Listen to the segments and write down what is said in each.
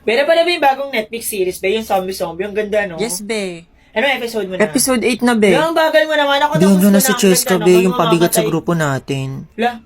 Pero pala ba yung bagong Netflix series ba? Yung zombie-zombie. Ang ganda, no? Yes, be. Ano episode mo na? Episode 8 na, be. Yung bagal mo naman. Ako Doon tapos na ko si ang Cheska, ganda, be, no? yung pabigat sa Mamamatay. grupo natin. La,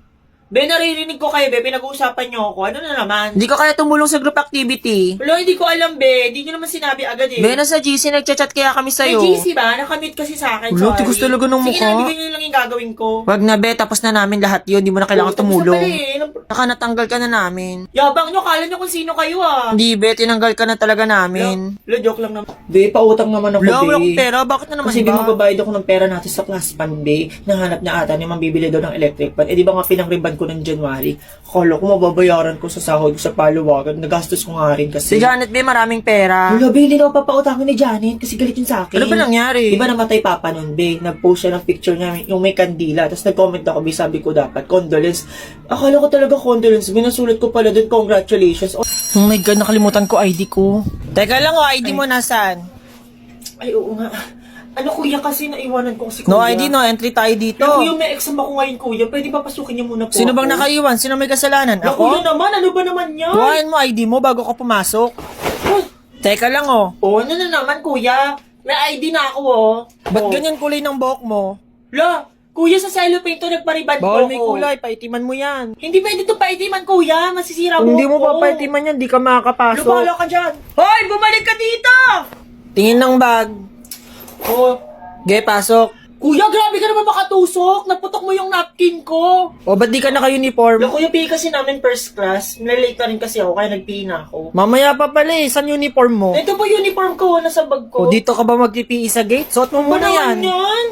be, naririnig ko kayo, be. Pinag-uusapan niyo ako. Ano na naman? Hindi ka kaya tumulong sa group activity. Wala, hindi ko alam, be. Hindi niyo naman sinabi agad, eh. Be, nasa GC, nagchat-chat kaya kami May sa'yo. GC ba? Nakamit kasi sa akin. Wala, Sorry. tigas talaga ng Sige mukha. na, bigyan niyo lang yung gagawin ko. Wag na, be, tapos na namin lahat yun. Di mo na kailangan Oh, tapos na tumulong. pala, eh. Saka natanggal ka na namin. Yabang nyo, kala nyo kung sino kayo, ah. Hindi, be, tinanggal ka na talaga namin. Lo, joke lang naman. Be, pautang naman ako, Wala, be. wala akong pera. Bakit na naman Kasi ba? magbabayad ako ng pera natin sa class fund, be. Nahanap niya ata ni mambibili daw ng electric fan. Eh, di ba nga pinang-riban ko ng January? Akala ko mababayaran ko sa sahod sa paluwagan. Nagastos ko nga rin kasi. Si Janet, be, maraming pera. Wala, be, hindi na ako papautangin ni Janet kasi galit yun sa akin. Ano ba nangyari? Di ba namatay papa nun, be? Nag-post siya ng picture niya, yung may kandila. Tapos nag-comment ako, be, sabi ko dapat, condolence. Akala ko talaga condolence. Binasulat ko pala dun, congratulations. Oh my God, nakalimutan ko ID ko. Teka lang, ID mo nasaan? Ay, oo nga. Ano, kuya, kasi naiwanan ko si kuya. No ID, no entry tayo dito. Pero kuya, may exam ako ngayon, kuya. Pwede ba pasukin niyo muna po Sino bang ako? nakaiwan? Sino may kasalanan? Na, kuya Ako? naman, ano ba naman yan? Kuhain mo ID mo bago ka pumasok. Oh, Teka lang, oh. oh, ano na naman, kuya? May ID na ako, oh. Ba't Oh. ganyan kulay ng buhok mo? La, kuya, sa cellophane to, nagpariban ko Bawal may ako. kulay, paitiman mo yan. Hindi pwede to paitiman, kuya. Masisira Kung hindi mo ko. papaitiman yan, di ka makakapasok. Lupala ka dyan. Hoy, bumalik ka dito! Tingin ng bag. Oh, Ge, pasok. kuya, grabe ka naman makatusok. Naputok mo yung napkin ko. O, ba't di ka naka-uniform? La, kuya, PE kasi namin first class. Nalilate na rin kasi ako, kaya nag-PE na ako. Mamaya pa pala eh, saan uniform mo? Ito po uniform ko, nasa bag ko. O, dito ka ba mag-PE sa gate? Suot mo Ano muna naman yan. yan?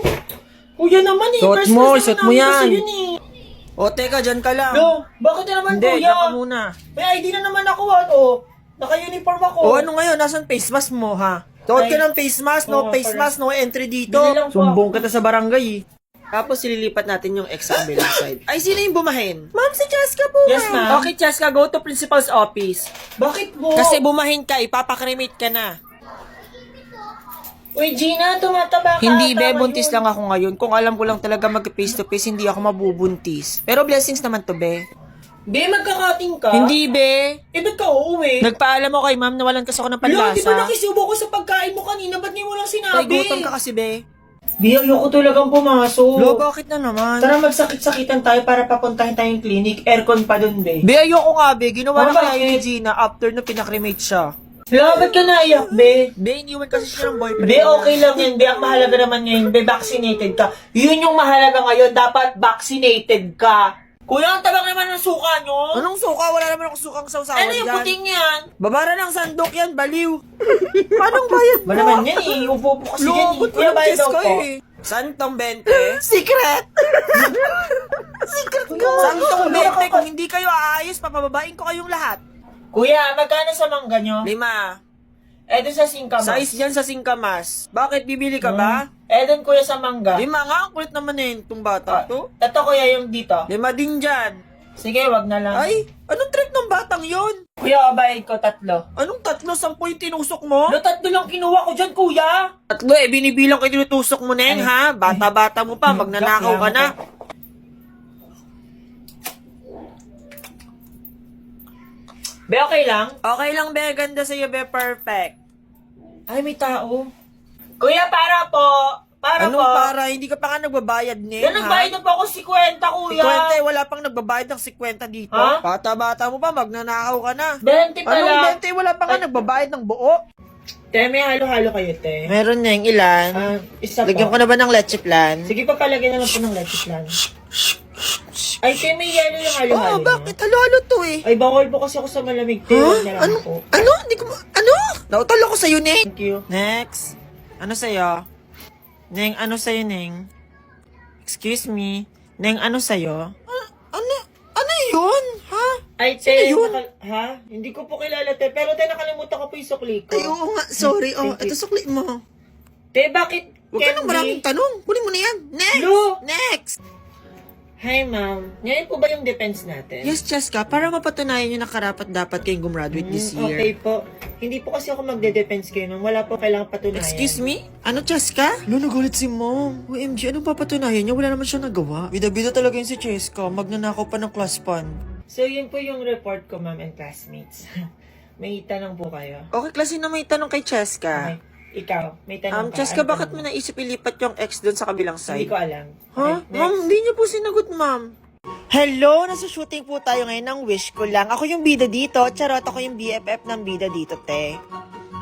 Kuya naman eh, Suot first mo, class suot naman mo namin yan. kasi yun eh. O, teka, dyan ka lang. Lo, bakit na naman Hindi, kuya? dyan ka muna. May ID na naman ako, oh. Naka-uniform ako. O, ano ngayon? Nasaan face mask mo, ha? Suot ka Ay. ng face mask, Oo, no face para- mask, no entry dito. Bili lang po Sumbong ka sa barangay, eh. Tapos, sililipat natin yung ex sa kabilang side. Ay, sino yung bumahin? Ma'am, si Cheska po. Yes, ma'am. Okay, Cheska, go to principal's office. Bakit mo? Kasi bumahin ka, ipapakremate ka na. Uy, Gina, tumataba ka. Hindi, be, Tama buntis yun. lang ako ngayon. Kung alam ko lang talaga mag-face to face, hindi ako mabubuntis. Pero blessings naman to, be. Be, magkakating ka? Hindi, be. Eh, ba't ka uuwi? Nagpaalam mo kay ma'am na walang kasi ako ng Lo, di ba panlasa. nakisubo ko sa pagkain mo kanina? Ba't ngayon mo lang Ay, sinabi? gutom ka kasi, be. Be, ayoko talagang pumasok. Lo, bakit na naman? Tara, magsakit-sakitan tayo para papuntahin tayong clinic. Aircon pa dun, be. Be, ayoko nga, be. Ginawa na Bakit? kaya yun ni Gina after na pinakremate siya. Lo, ba't ka naiyak, be? Be, iniwan kasi siya ng boyfriend. Be, okay lang yan, be. Ang mahalaga naman ngayon, be, vaccinated ka. Yun yung mahalaga ngayon. Dapat vaccinated ka. Kuya, ang tabang naman ng suka nyo. Anong suka? Wala naman akong sukang sausawan Ano yung dyan. puting yan? Babara ng sandok yan, baliw. Anong bayad mo? Ba naman yan eh. Upo po kasi yan eh. Lobot mo Kuya, ng bayad Diyos daw ko po. eh. Santong 20? Secret! Secret ko! Santong 20, kung hindi kayo aayos, papababain ko kayong lahat. Kuya, magkano sa mangga nyo? 5. Eh, dun sa singkamas. Size dyan sa singkamas. Bakit, bibili ka ba? Eh, dun kuya sa mangga. 5 nga, ang kulit naman eh, itong bata to. Ito kuya yung dito. 5 din dyan. Sige, wag na lang. Ay, anong trip ng batang yon? Kuya, bayad ko 3. Anong 3, 10 yung tinusok mo? Lo, 3 lang kinuha ko dyan, kuya. 3 eh, binibilang kayo tinutusok mo, Neng, ha? Bata-bata mo pa, magnanakaw ka na. Be, okay lang? Okay lang, be. Ganda sa'yo, be. Perfect. Ay, may tao. Kuya, para po. Para Anong po. para? Hindi ka pa nga nagbabayad, Neng, Yan, nagbayad na po ako 50, kuya. 50, wala pang nagbabayad ng 50 dito. Ha? Bata-bata mo pa, magnanakaw ka na. 20 pala. Anong 20? Wala pa nga nagbabayad ng buo. Te, may halo-halo kayo, te. Meron, Neng. Ilan? Isa Lagyan po. ko na ba ng leche plan? Sige, papalagyan na lang po ng leche plan. Ay, te, may yelo yung halo-halo. Oh, bakit? Halo-halo to eh. Ay, bawal po kasi ako sa malamig, te. Huwag na lang Ano? po. Ano? Hindi ko ano? Nautalo ko sa'yo, Neng. Thank you. Next. Ano sa'yo? Neng, ano sa'yo, Neng? Excuse me. Neng, ano sa'yo? Ano yun? Ha? Ay, te, Sino yun? ha? Hindi ko po kilala, te. Pero, te, nakalimutan ko po yung sukli ko. Ay, oo nga. Sorry. Oh, Thank you. ito sukli mo. Te, bakit Huwag ka nang maraming tanong. Kunin mo na yan. Next! Lo! Next! Hi, ma'am. Ngayon po ba yung defense natin? Yes, Cheska. Para mapatunayan nyo na karapat dapat kayong gumraduate this year. Okay po. Hindi po kasi ako magde-defense kayo nung wala po kailangang patunayan. Excuse me? Ano, Cheska? Lo, nagulit si Mom. OMG, anong papatunayan niya? Wala naman siya nagawa. Bida-bida talaga yun si Cheska. Magnanakaw pa ng class fund. So, yun po yung report ko, ma'am and classmates. may tanong po kayo. Okay, klase na may tanong kay Cheska. Okay. Ikaw, may tanong ka. Cheska, Ano bakit mo tanong naisip ilipat yung ex doon sa kabilang Hindi side? ko alam. Ha? Okay, Ma'am, next. hindi niyo po sinagot, ma'am. Hello! Nasa shooting po tayo ngayon ng Wish Ko Lang. Ako yung bida dito. Charot, ako yung BFF ng bida dito, te.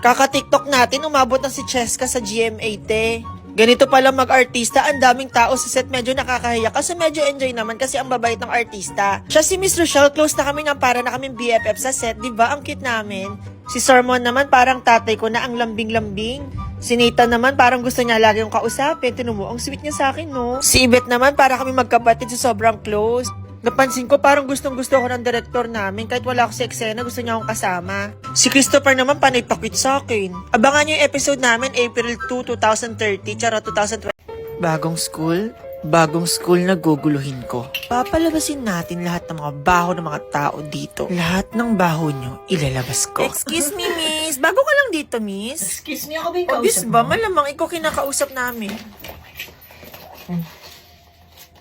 Kaka-TikTok natin, umabot na si Cheska sa GMA, te. Ganito pala mag-artista, ang daming tao sa set, medyo nakakahiya. Kasi medyo enjoy naman kasi ang babait ng artista. Siya si Miss Rochelle, close na kami ng para na kaming BFF sa set, di ba? Ang cute namin. Si Sermon naman parang tatay ko na ang lambing-lambing. Si Nathan naman parang gusto niya lagi yung kausapin. Tinan mo, ang sweet niya sa akin, no? Si Yvette naman para kami magkapatid sa sobrang close. Napansin ko parang gustong-gusto ko ng director namin kahit wala ako sa eksena, gusto niya akong kasama. Si Christopher naman panay pakit sa akin. Abangan niyo yung episode namin April 2, 2030, charot 2020. Bagong school na guguluhin ko. Papalabasin natin lahat ng mga baho ng mga tao dito. Lahat ng baho nyo, ilalabas ko. Excuse me, miss. Bago ka lang dito, miss. Excuse me, ako ba yung Obvious kausap ba? mo? Malamang ikaw kinakausap namin.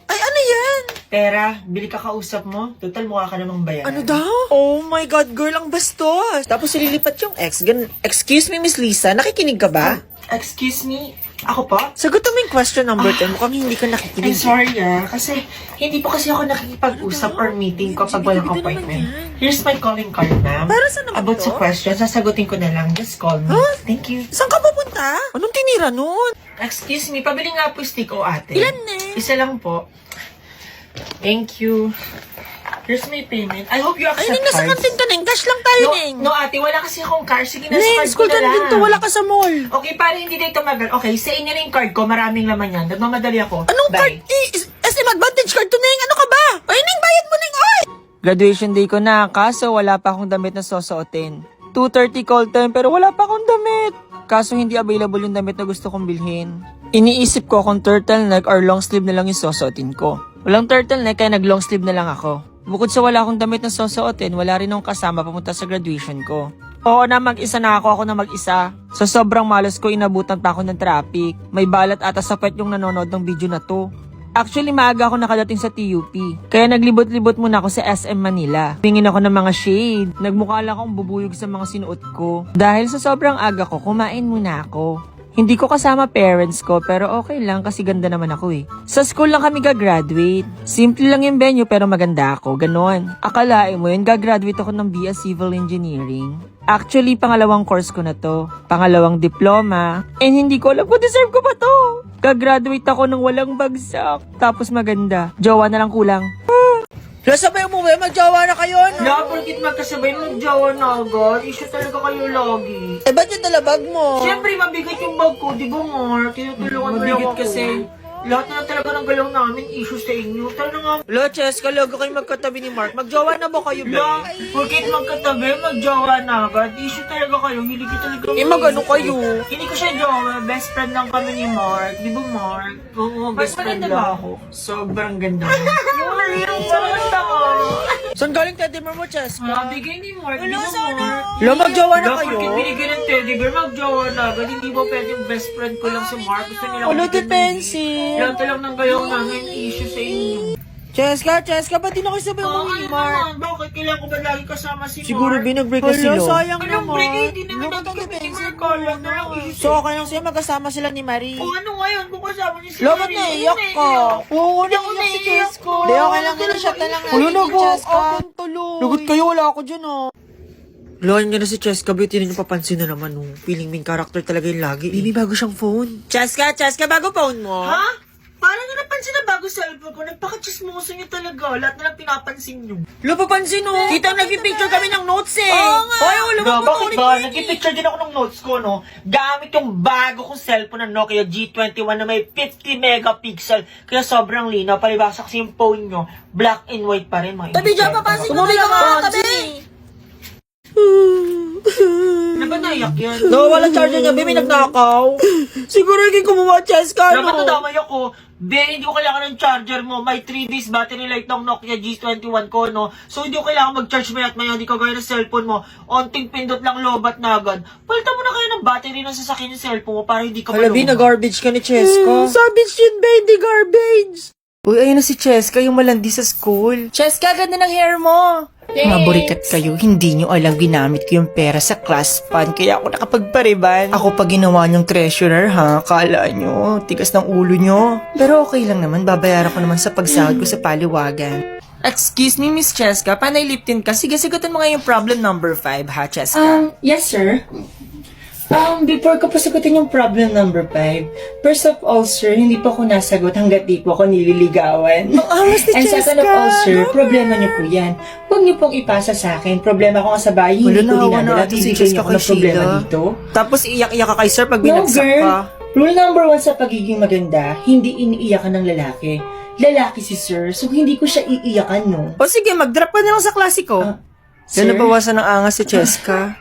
Ay, ano yan? Pera, bili ka kausap mo. Total, mukha ka namang bayan. Ano daw? Oh my God, girl, ang bastos. Tapos ililipat yung ex. Excuse me, Miss Lisa, nakikinig ka ba? Excuse me, ako po? Sagot mo yung question number 10. Mukhang hindi ka I'm nakikinig. sorry kasi hindi po kasi ako nakikipag-usap or meeting kapag walang Sige, naman appointment. yan. Here's my calling card, ma'am. Para saan naman About to? sa question, sasagutin ko na lang. Just call me. Huh? Thank you. Saan ka pupunta? Anong tinira nun? Excuse me, pabili nga po stick o ate. Ilan na? Isa lang po. Thank you. Here's my payment. I hope you Ay, accept Ning, nasa cards. kantin ka, Ning. Cash lang tayo, Ning. No, ate, wala kasi akong card. Sige, nasa Ning, card ko school na ka na lang. dito. Wala ka sa mall. Okay, para hindi na ito magal. Okay, sa inyo na yung card ko. Maraming laman yan. Nagmamadali ako. Anong Bye. card? SM Advantage card to, Ning. Ano ka ba? Ay, Ning, bayad mo, Ning. Ay! Graduation day ko na, kaso wala pa akong damit na susuotin. 2:30 call time, pero wala pa akong damit. Kaso hindi available yung damit na gusto kong bilhin. Iniisip ko kung turtleneck or long sleeve na lang yung susuotin ko. Walang turtleneck kaya nag long sleeve na lang ako. Bukod sa wala akong damit na susuotin, wala rin akong kasama papunta sa graduation ko. Oo na, mag-isa na ako na mag-isa. Sa sobrang malas ko, inabutan pa ako ng traffic. May balat ata sa pet yung nanonood ng video na to. Actually, maaga ako nakadating sa TUP. Kaya naglibot-libot muna ako sa SM Manila. Tingin ako ng mga shade. Nagmukha lang akong bubuyog sa mga sinuot ko. Dahil sa sobrang aga ko, kumain muna ako. Hindi ko kasama parents ko, pero okay lang kasi ganda naman ako eh. Sa school lang kami gagraduate. Simple lang yung venue pero maganda ako, ganon. Akalain mo yun, gagraduate ako ng BS Civil Engineering. Actually, pangalawang course ko na to. Pangalawang diploma. And hindi ko alam kung deserve ko pa to. Gagraduate ako ng walang bagsak. Tapos maganda. Jowa na lang kulang. Sabay mo ba? Magjowa na kayo, no? Na, porkit magkasabay, magjawa na agad. Issue talaga kayo lagi. Eh, ba't yung talabag mo? Siyempre, mabigat yung bag ko, di ba, Mark? Tinutulungan mo lang Mabigat ako. kasi. Lahat na talaga ng galaw namin, issue sa inyo. Talaga nga. Lo, Cheska, logo kayo magkatabi ni Mark. Magjowa na ba kayo, La, porkit magkatabi, magjawa na agad. Issue talaga kayo, hindi ko talaga. Eh, magano kayo? Hindi ko siya jowa, best friend lang kami ni Mark. Di ba, Mark? Oo, best friend lang ako. Sobrang ganda mo. Yung sobrang tama. Saan galing teddy bear mo, Cheska? Bigay ni Mark, di ba, Mark? Lo, magjowa na La, kayo? porkit binigay ng teddy bear, magjawa na agad. Hindi ba pwede yung best friend ko lang si Mark? Gusto nila Ulo, ako depensive. lahat lang ng gayaw namin issue sa inyo. Cheska, ba't di na kayo sabay umuwi ni Mark? Bakit kailangan ko ba lagi kasama si Siguro Mark? binag-break na sila. Sayang Anong break? naman. Hindi naman Lo, natin kami ni defensive Mark. Kala na lang issue So, okay lang sa'yo, magkasama sila ni Marie. O ano ngayon kung kasama niyo si Lo, ba't Marie? naiyak ka? Oo, naiyak si Cheska. Di, okay lang din siya talang Ulo, Cheska. Lugot kayo, wala ako dyan, oh. Loan niya na si Cheska, beauty ninyo papansin na naman, oh. Feeling main character talaga yung lagi. Baby, bago siyang phone. Cheska, bago phone mo? Ha? Parang nga napansin na bago cellphone ko, nagpaka-chismoso niyo talaga. Lahat na lang pinapansin niyo. Lo, papansin, oh. Kita nag-picture kami ng notes, eh. Oo nga. Hoy, ulo mo Bakit ba? Nag-picture din ako ng notes ko, no? Gamit yung bago kong cellphone na Nokia G21 na may 50 megapixel. Kaya sobrang linaw. Palibasa kasi yung phone nyo, black and white pa rin. Tabi dyan, papansin mo na mga tabi. Ano ba naiyak yan? No, wala charger niya, baby, nagnakaw. Siguro hindi kumuha, Cheska, Dapat no? nadamay ako. Be, hindi ko kailangan ng charger mo. May 3 days battery life ng Nokia G21 ko, no? So, hindi ko kailangan mag-charge mayat maya. Hindi ko gaya ng cellphone mo. Onting pindot lang lobat na agad. Palitan mo na kayo ng battery ng sasakyan yung cellphone mo para hindi ka Halabi, maluma. na-garbage ka ni Cheska. Sabits yun, ba? Hindi garbage. Uy, ayun na si Cheska, yung malandi sa school. Cheska, ganda ng hair mo. Mga burikat kayo, hindi nyo alam ginamit ko yung pera sa class fund kaya ako nakapagpariban. Ako pa ginawa nyong treasurer ha, kala nyo, tigas ng ulo nyo. Pero okay lang naman, babayaran ko naman sa pagsahod ko sa paliwagan. Excuse me, Miss Cheska, panay lip tint ka. Sige, sagutin mo nga yung problem number 5 ha, Cheska. Yes, sir. Before ko pa sagutin yung problem number 5, first of all, sir, hindi po ako nasagot hanggat di po ako nililigawan. Ang angas ni And Cheska. second of all, sir, problema niyo po yan. Huwag niyo pong ipasa sa akin. Problema ko nga sa bahay, hindi ko dinadala. Bibigyan niyo ako ng problema dito. Tapos iyak-iyak ka kay sir pag No, binagsak girl. ka. Rule number 1 sa pagiging maganda, hindi iniiyakan ng lalaki. Lalaki si sir, so hindi ko siya iiyakan, no? O sige, mag-drop ka na lang sa klase ko. Sir? Yan nabawasan ng angas si Cheska.